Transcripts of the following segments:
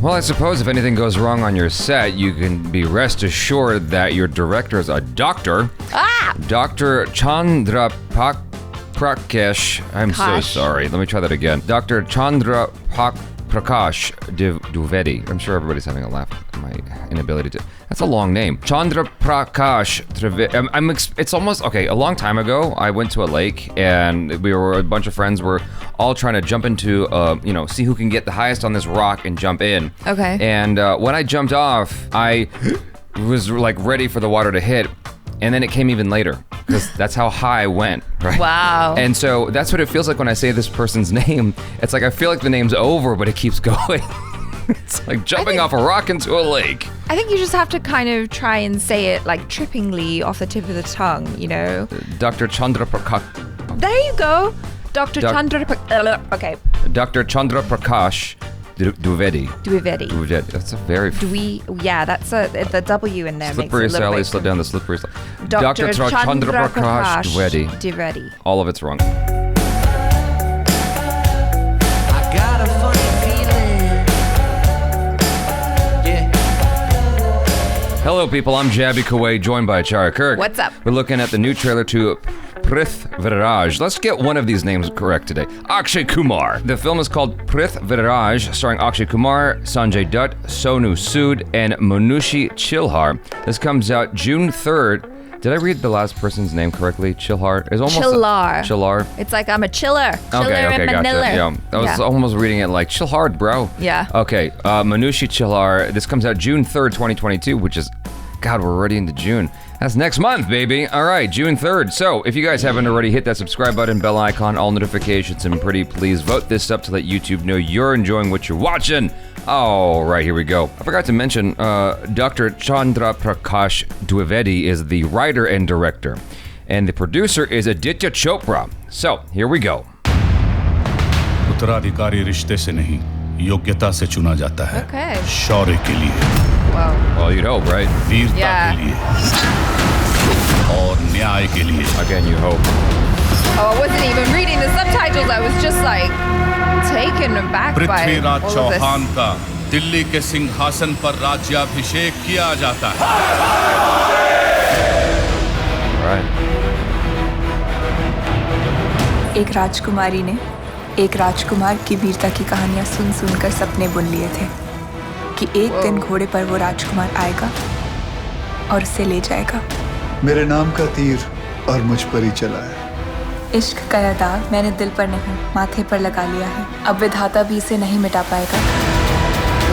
Well, I suppose if anything goes wrong on your set, you can be rest assured that your director is a doctor. Dr. Chandra Prakash. I'm so sorry. Let me try that again. Dr. Chandra Prakash Dwivedi. I'm sure everybody's having a laugh at my inability to. That's a long name. Chandra Prakash Dwivedi. It's almost okay. A long time ago, I went to a lake and a bunch of friends were all trying to jump into, see who can get the highest on this rock and jump in. Okay. And when I jumped off, I was like ready for the water to hit. And then it came even later, because that's how high I went, right? Wow. And so that's what it feels like when I say this person's name. It's like I feel like the name's over, but it keeps going. It's like jumping off a rock into a lake. I think you just have to kind of try and say it like trippingly off the tip of the tongue, you know? Dr. Chandra Prakash. There you go. Dr. Chandra Prakash. Okay. Dr. Chandra Prakash Dwivedi. That's a very... that's the W in there. Slippery Sally, slip down the slippery slide. Dr. Chandra Prakash Dwivedi. All of it's wrong. I got a funny feeling. Yeah. Hello, people. I'm Jaby KOAY, joined by ACHARA KIRK. What's up? We're looking at the new trailer to PRITHVIRAJ. Let's get one of these names correct today. Akshay Kumar. The film is called PRITHVIRAJ, starring Akshay Kumar, Sanjay Dutt, Sonu, Sood, and Manushi Chhillar. This comes out June 3rd. Did I read the last person's name correctly? Chhillar? It's almost Chhillar. It's like I'm a chiller. Chiller okay, in Manila. Gotcha. Yeah. I was almost reading it like chill hard, bro. Yeah. Okay. Manushi Chhillar. This comes out June 3rd, 2022, which is, God, we're already into June. That's next month, baby. All right, June 3rd. So if you guys haven't already, hit that subscribe button, bell icon, all notifications, and pretty please vote this up to let YouTube know you're enjoying what you're watching. All right, here we go. I forgot to mention, Dr. Chandra Prakash Dwivedi is the writer and director, and the producer is Aditya Chopra. So here we go. उत्तराधिकारी रिश्ते से नहीं, योग्यता से चुना जाता है. Okay. शौर्य के लिए. Wow. Well, you'd hope, right? वीरता के लिए. और न्याय के लिए. Again, you hope. Oh, I wasn't even reading the subtitles. I was just like taken aback by Prithviraj all of Chauhan this. का दिल्ली के सिंहासन पर राज्याभिषेक किया जाता है. Right. एक राजकुमारी ने एक राजकुमार की वीरता की कहानियां सुनकर सपने बुन लिए थे कि एक दिन घोड़े पर वो राजकुमार आएगा और उसे ले जाएगा. मेरे नाम का तीर और मुझ पर ही चला है. इश्क का यह दाग मैंने दिल पर नहीं माथे पर लगा लिया है. अब विधाता भी इसे नहीं मिटा पाएगा.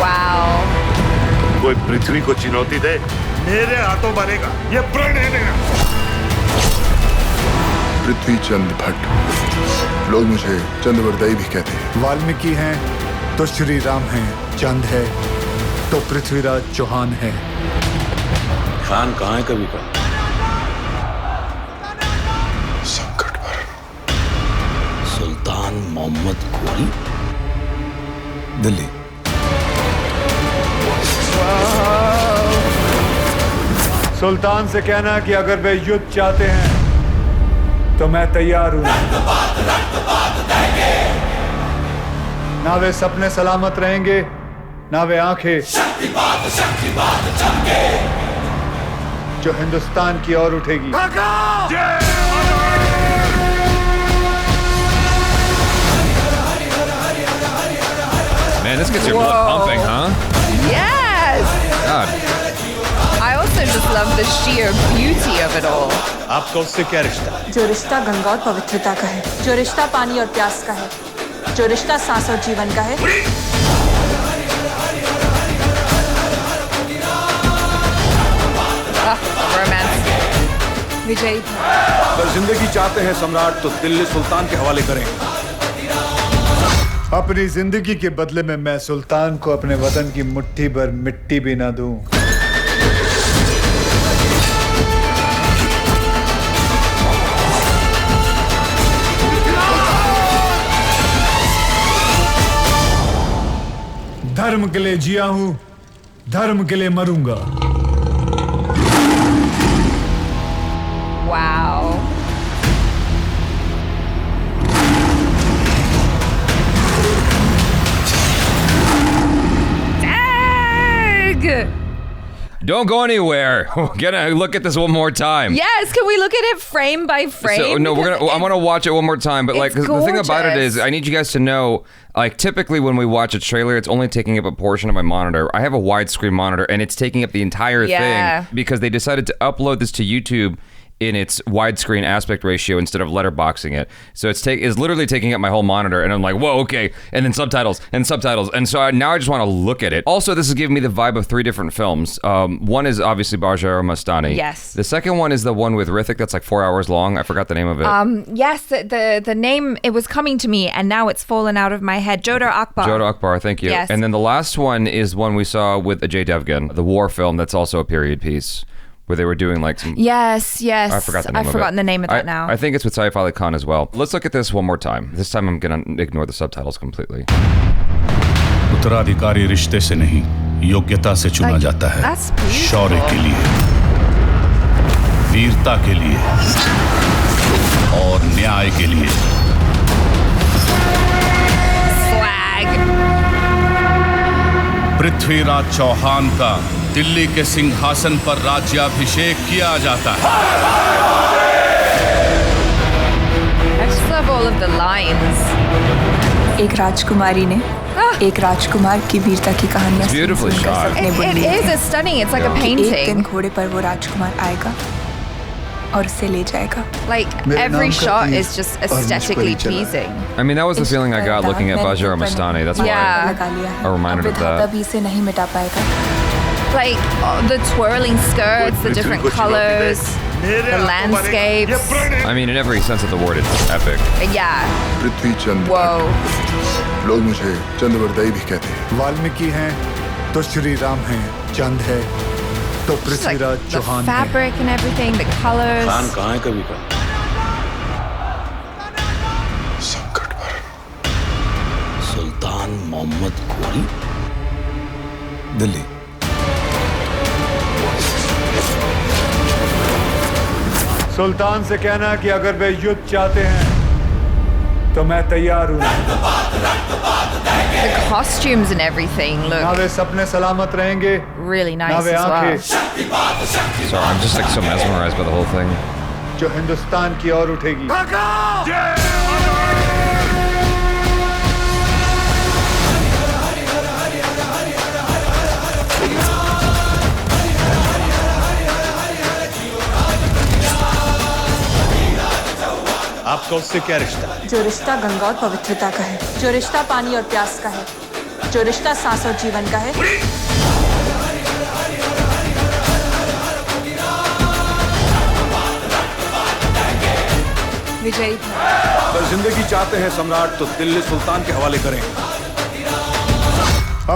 Wow. कोई पृथ्वी को चुनौती दे, मेरे हाथों मरेगा. ये प्रण है मेरा. पृथ्वी चंद भट्ट. लोग मुझे चंद्रवरदाई भी कहते हैं. वाल्मीकि हैं तो श्री राम हैं. चंद है तो पृथ्वीराज चौहान है. खान कहाँ है कभी का? संकट पर. सुल्तान मोहम्मद गोरी. दिल्ली. सुल्तान से कहना कि अगर वे युद्ध चाहते हैं तो मैं तैयार हूं. ना वे सपने सलामत रहेंगे, ना वे आंखें जो हिंदुस्तान की ओर उठेगी. Man, this gets your blood pumping, huh? Yes. God. I also just love the sheer beauty of it all. आपका उससे क्या रिश्ता? जो रिश्ता गंगा और पवित्रता का है, जो रिश्ता पानी और प्यास का है, जो रिश्ता सांस और जीवन का है. Romance. विजयी. अगर जिंदगी चाहते हैं सम्राट तो दिल्ली सुल्तान के हवाले करें. अपनी जिंदगी के बदले में मैं सुल्तान को अपने वतन की मुट्ठी भर मिट्टी भी ना दूं. धर्म के लिए जिया हूं, धर्म के लिए मरूंगा. Wow. Don't go anywhere. We're gonna look at this one more time. Yes, can we look at it frame by frame? So, no, I want to watch it one more time. But like, the thing about it is, I need you guys to know, like, typically when we watch a trailer, it's only taking up a portion of my monitor. I have a widescreen monitor, and it's taking up the entire thing because they decided to upload this to YouTube in its widescreen aspect ratio instead of letterboxing it. So it's literally taking up my whole monitor, and I'm like, whoa, okay. And then subtitles. And so now I just want to look at it. Also, this is giving me the vibe of 3 different films. One is obviously Bhavya Mastani. Yes. The second one is the one with Hrithik that's like 4 hours long. I forgot the name of it. Yes, the name, it was coming to me, and now it's fallen out of my head. Jodar Akbar. Jodar Akbar, thank you. Yes. And then the last one is one we saw with Ajay Devgan, the war film that's also a period piece, where they were doing like some... Yes. I forgot the name of it. I've forgotten the name of that now. I think it's with Saif Ali Khan as well. Let's look at this one more time. This time I'm gonna ignore the subtitles completely. उत्तराधिकारी रिश्ते से नहीं, योग्यता से चुना जाता है। शौर्य के लिए, वीरता के लिए और न्याय के लिए। Swag. पृथ्वीराज चौहान का दिल्ली के सिंहासन पर राज्याभिषेक किया जाता है। I just love all of the lines. एक राजकुमारी ने एक राजकुमार की वीरता की कहानियां beautifully सुनकर shot. सपने बुन It लिए is थे a stunning. It's like a कि एक दिन painting. घोड़े पर वो राजकुमार आएगा और उसे ले जाएगा। Like every shot is just aesthetically pleasing. I mean, that was the feeling I got looking at Bhavya Mastani. That's why I reminded of that. तभी इसे नहीं मिटा पाएगा। Like the twirling skirts, the different colors, the landscapes. I mean, in every sense of the word, it's epic. Yeah. Prithvi Chand Whoa. लोग मुझे चंद्रवरदाई भी कहते हैं। वाल्मीकि हैं तो श्री राम हैं, चंद है तो Just like Prithviraj the Chauhan हैं। fabric and everything, the colors. कहाँ है कभी का? संकट पर सुल्तान मोहम्मद गोरी, दिल्ली। सुल्तान से कहना कि अगर वे युद्ध चाहते हैं तो मैं तैयार हूँ। The costumes and everything ना look वे सपने सलामत रहेंगे, really ना nice वे as well. आंखें So I'm just like so mesmerized by the whole thing. जो हिंदुस्तान की ओर उठेगी। आपका उससे क्या रिश्ता? जो रिश्ता गंगा और पवित्रता का है, जो रिश्ता पानी और प्यास का है, जो रिश्ता सांस और जीवन का है। विजयी अगर जिंदगी चाहते हैं सम्राट तो दिल्ली सुल्तान के हवाले करें।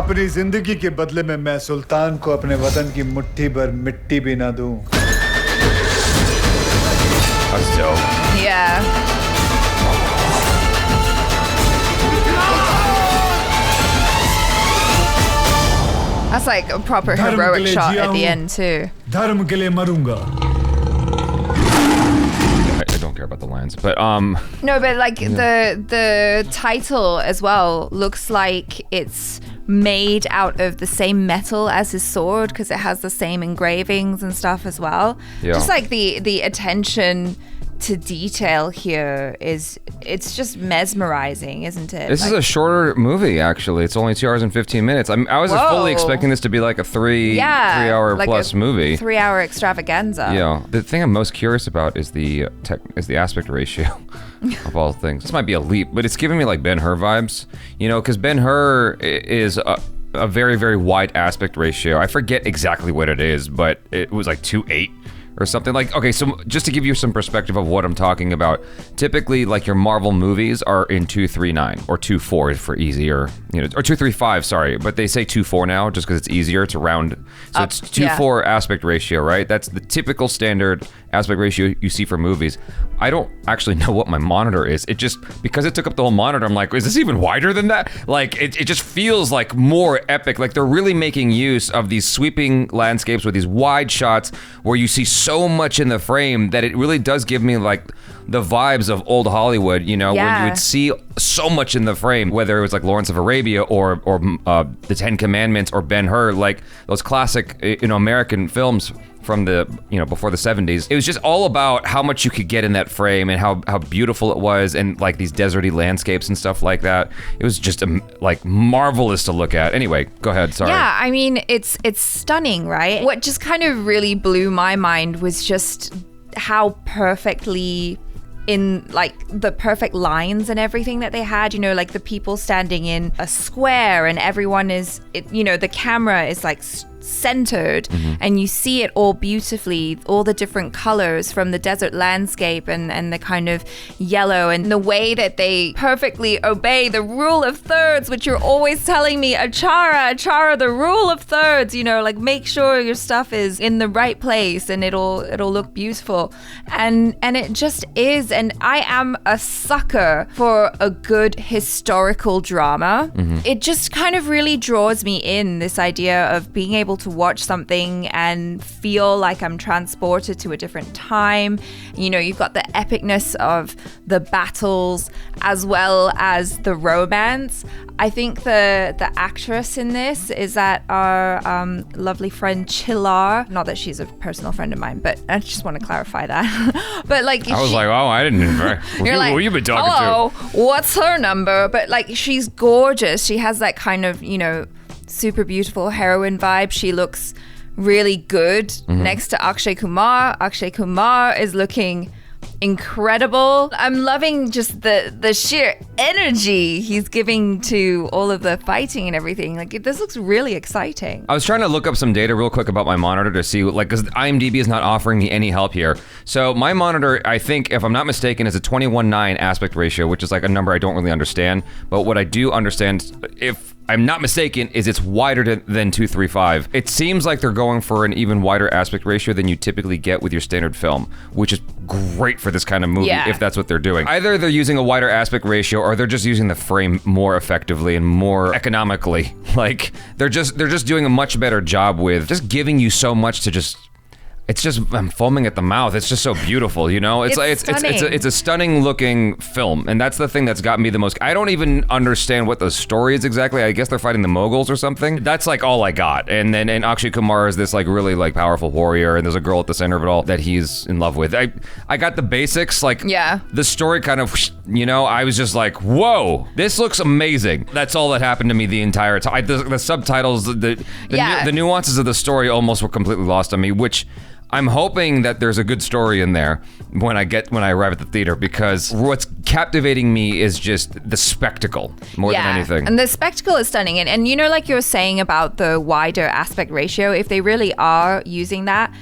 अपनी जिंदगी के बदले में मैं सुल्तान को अपने वतन की मुट्ठी भर मिट्टी भी ना दूं। That's dope. Yeah. That's like a proper धर्म के heroic लिए shot जिया at the हूं, end too. धर्म के लिए मरूंगा। I don't care about the lines, but No, but like the title as well looks like it's made out of the same metal as his sword because it has the same engravings and stuff as well. Yeah. Just like the attention to detail here it's just mesmerizing, isn't it? this is a shorter movie actually. It's only 2 hours and 15 minutes. I was just fully expecting this to be like a three hour like plus a movie. 3-hour extravaganza. Yeah. The thing I'm most curious about is the aspect ratio of all things. This might be a leap, but it's giving me like Ben-Hur vibes. You know, because Ben-Hur is a very, very wide aspect ratio. I forget exactly what it is, but it was like 2:8 or something. Like, okay, so just to give you some perspective of what I'm talking about, typically like your Marvel movies are in 2:3:9 or 2:4 for easier, you know, or 2:3:5, sorry, but they say 2:4 now just because it's easier to round. So it's 2:4 aspect ratio, right? That's the typical standard aspect ratio you see for movies. I don't actually know what my monitor is. It just, because it took up the whole monitor, I'm like, is this even wider than that? Like, it just feels like more epic. Like they're really making use of these sweeping landscapes with these wide shots where you see so much in the frame that it really does give me like the vibes of old Hollywood, you know, when you would see so much in the frame, whether it was like Lawrence of Arabia or the Ten Commandments or Ben-Hur, like those classic, you know, American films from the, you know, before the 70s. It was just all about how much you could get in that frame and how beautiful it was, and like these deserty landscapes and stuff like that. It was just like marvelous to look at. Anyway, go ahead, sorry. Yeah, I mean, it's stunning, right? What just kind of really blew my mind was just how perfectly in like the perfect lines and everything that they had, you know, like the people standing in a square and everyone is, you know, the camera is like centered and you see it all beautifully, all the different colors from the desert landscape and the kind of yellow, and the way that they perfectly obey the rule of thirds, which you're always telling me, ACHARA, the rule of thirds, you know, like make sure your stuff is in the right place and it'll look beautiful. And it just is. And I am a sucker for a good historical drama. It just kind of really draws me in, this idea of being able to watch something and feel like I'm transported to a different time. You know, you've got the epicness of the battles as well as the romance. I think the actress in this is that our lovely friend Chhillar. Not that she's a personal friend of mine, but I just want to clarify that. But like, I was like, oh, I didn't. You're like, who you been talking hello, to? what's her number? But like, she's gorgeous. She has that kind of, you know, super beautiful heroine vibe. She looks really good next to Akshay Kumar. Akshay Kumar is looking incredible. I'm loving just the sheer energy he's giving to all of the fighting and everything. Like, this looks really exciting. I was trying to look up some data real quick about my monitor to see, like, because IMDb is not offering me any help here. So my monitor, I think, if I'm not mistaken, is a 21:9 aspect ratio, which is like a number I don't really understand. But what I do understand, if I'm not mistaken, is it's wider than 235. It seems like they're going for an even wider aspect ratio than you typically get with your standard film, which is great for this kind of movie, if that's what they're doing. Either they're using a wider aspect ratio or they're just using the frame more effectively and more economically. Like, they're just doing a much better job with just giving you so much to just... It's just, I'm foaming at the mouth. It's just so beautiful, you know? It's a stunning looking film. And that's the thing that's got me the most. I don't even understand what the story is exactly. I guess they're fighting the Mughals or something. That's like all I got. And Akshay Kumar is this like really like powerful warrior. And there's a girl at the center of it all that he's in love with. I got the basics, like the story kind of, you know, I was just like, whoa, this looks amazing. That's all that happened to me the entire time. The subtitles, the nuances of the story almost were completely lost on me, which I'm hoping that there's a good story in there when I arrive at the theater, because what's captivating me is just the spectacle more than anything. And the spectacle is stunning. And you know, like you were saying about the wider aspect ratio, if they really are using that,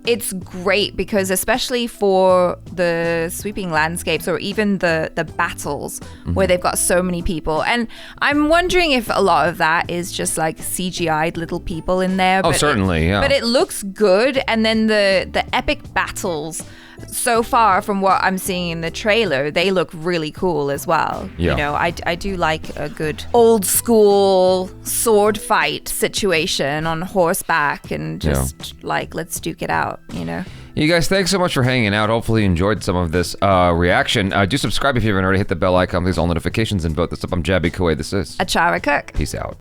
it's great, because especially for the sweeping landscapes or even the battles where they've got so many people. And I'm wondering if a lot of that is just like CGI'd little people in there. Oh, certainly, yeah. But it looks good. And then the epic battles, so far from what I'm seeing in the trailer, they look really cool as well. Yeah. You know, I do like a good old school sword fight situation on horseback and just like, let's duke it out, you know? You guys, thanks so much for hanging out. Hopefully you enjoyed some of this reaction. Do subscribe if you haven't already. Hit the bell icon, please, all notifications, and vote this up. I'm Jaby KOAY. This is ACHARA KIRK. Peace out.